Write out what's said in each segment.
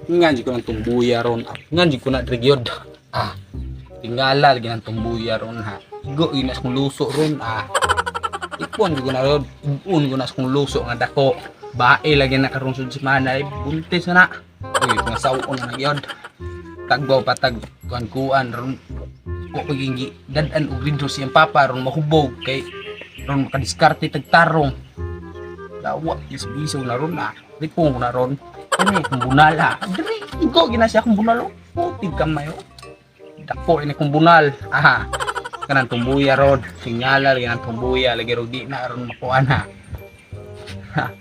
Nga di ko nang tumbuya ron. Nga di ko na drigyod. Tingala lagi nang tumbuya ron ha. Igo inas kong luso ron Ipon ko na ron. Ipon ko na kong luso nga dako. Bae lagi na karong sud semana ay buntis na. Uy, nga sawon na gyud. Tagbaw patag kuan ron. Ko paging dadan og ridro siyang papa ron mahubog kay ron makadiskarte tagtarong. Dawa bisbiso na ron Lipong ko na ron. Kani kung bunal Diri, igo gina siya kung bunal Putig kamay Dako ini kung bunal. Kanang tumbuya ron. Sinyala lagi ng tumbuya lagi ron di na ron makuan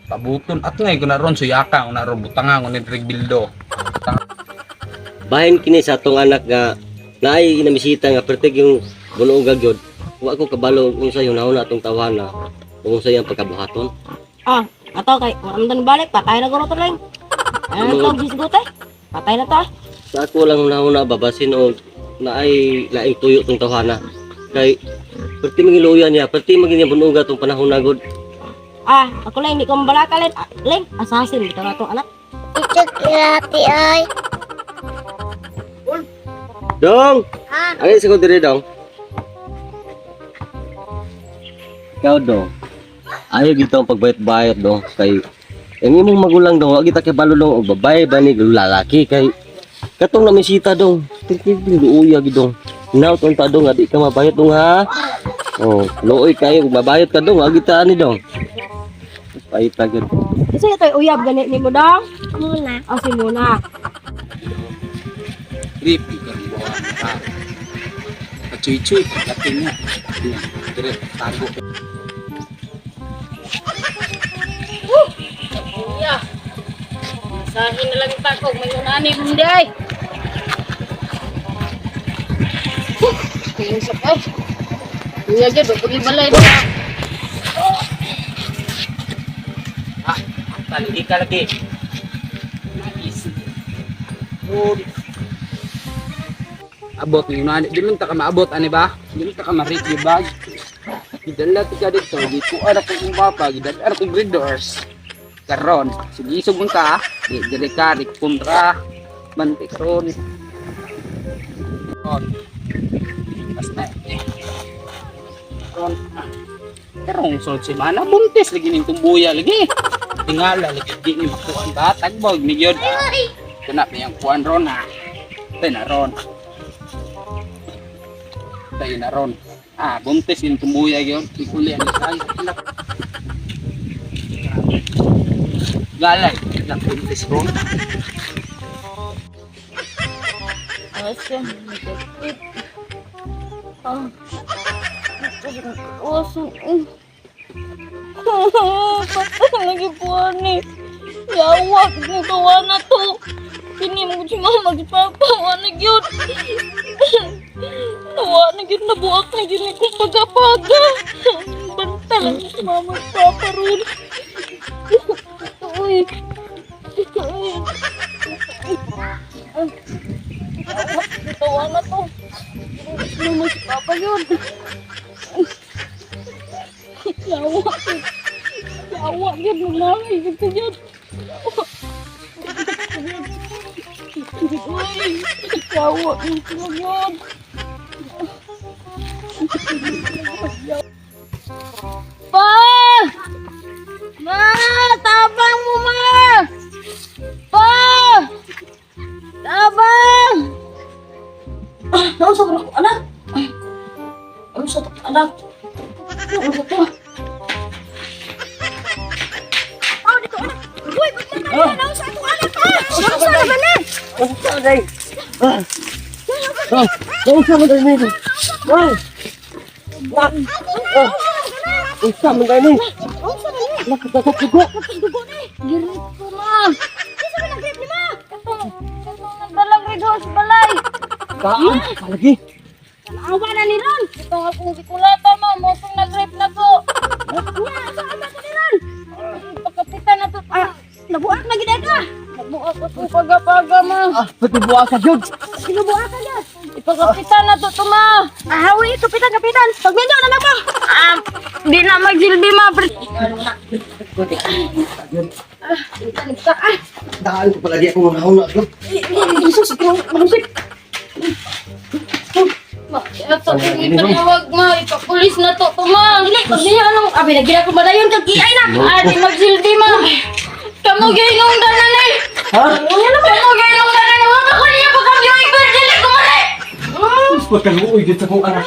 Pabuton at ngay ko na ron suyaka ko na ron butangan ko ni Drigbildo. Bahin kini sa atong anak nga naay inamisita nga pertig yung bunuog gyud. Wa ko kabalo unsa yung nauna atong tawana. Unsa yang pagkabuhaton. Ato kay maramdan balik patay na guro to lang. Ano to gisgot Patay na to. Sa ako lang nauna babasin og naay laing tuyo tong tawana. Kay perti mangiluyan niya, perti maging bunuog atong panahon na gud. Ako lang hindi ko mabalaka Leng, assassin bitaw na tong anak. Ituk irati ay. Dong. Ay sa ko dire dong. Ikaw dong. Ayaw gito ang pagbayat-bayat dong kay ang imong magulang dong wag kita kay balulong og babae ba ni lalaki kay katong namisita dong. Tingkig duuya gid dong. Naut on ta dong di ka mabayad dong ha. Looy kayo mabayad ka dong wag kita ani dong. Pait ta gid. Isa ito uyab gani ni mo dong. Muna. Si Muna. Creepy ka rin buwan Kachuy-chuy pagdating niya. Dire tago. Masahin na lang yung takog, may unani mo hindi ay. Pinsap ay. Kuya dyan, bagong balay na. Tali ka lagi. Abot ni unani. Di man ta ka maabot ani ba? Di man ta ka ma-reach yung bag. Gidala ti ka dito. Di ko ara ko kung papa. Gidala ara kong breeders. Karon, sige sugon ka. Dire ka, kontra. Mantik ron. Basta. Ron. Karong sunod si mana buntis lagi ning tumbuya lagi. Tingala lagi di ni makuan ba tagbog ni gyud. Kana pa yang kuan ron Tay na ron. Tay na ron. Buntis ning tumbuya gyud. Ikuli ang isang anak. Galay, lang buntis ron. Asa, patay lagi po ani. Yawak mo kawa na to. Kini mo cuma magpapa wala gyud. Tawa na gyud nabuak na gyud ko pagapaga. Banta lang si mama papa ron. Uy. Tawa na to. Mama si papa yun. Yawak. Yawak yun. Nanay. Ito yun. Uy. Yawak yun. Ito yun. Pa! Ma! Tabang mo, ma! Pa! Tabang! Ano sa ako, anak? Ano sa anak? Ano sa to? Dito, anak! Uy! Ba't naman yan? Ano sa itong anak, pa? Ano sa naman na? Ano sa day? Ano sa day nito? Isa man gani. Nakakadugo. Dugo na eh! Girit ko, ma! Isa ka nag-grip ni ma! Katong nagdalang rido sa balay! Kaan lagi. Awa na ni Ron! Ito nga kung gikulata, ma! Motong nag-grip na to! Nya! Saan ba ka ni Ron? Pagkapitan na to! Nabuak na gina ka! Nabuak ko itong pagapaga, ma! Pati buwa sa jud. Sinubuak ka niya! Ipagkapitan na to, ma! Hawi! Kapitan! Pagmindyo na mo! Di na magsilbi, ma! Daan ko pala di ako manahon na. Jesus, ikaw, malusik. Ito, ipatawag ma, ipapulis na to, ma. Dili, pag niya anong, abi, nagyan ko madayon kag iay na. Di magsilbi, ma. Kamu gainong danan eh. Ha? Kamu gainong danan eh. Wala ko niya pagkabiyong ibar, dili ko mali. Mas pagkaluoy dito sa kong anak.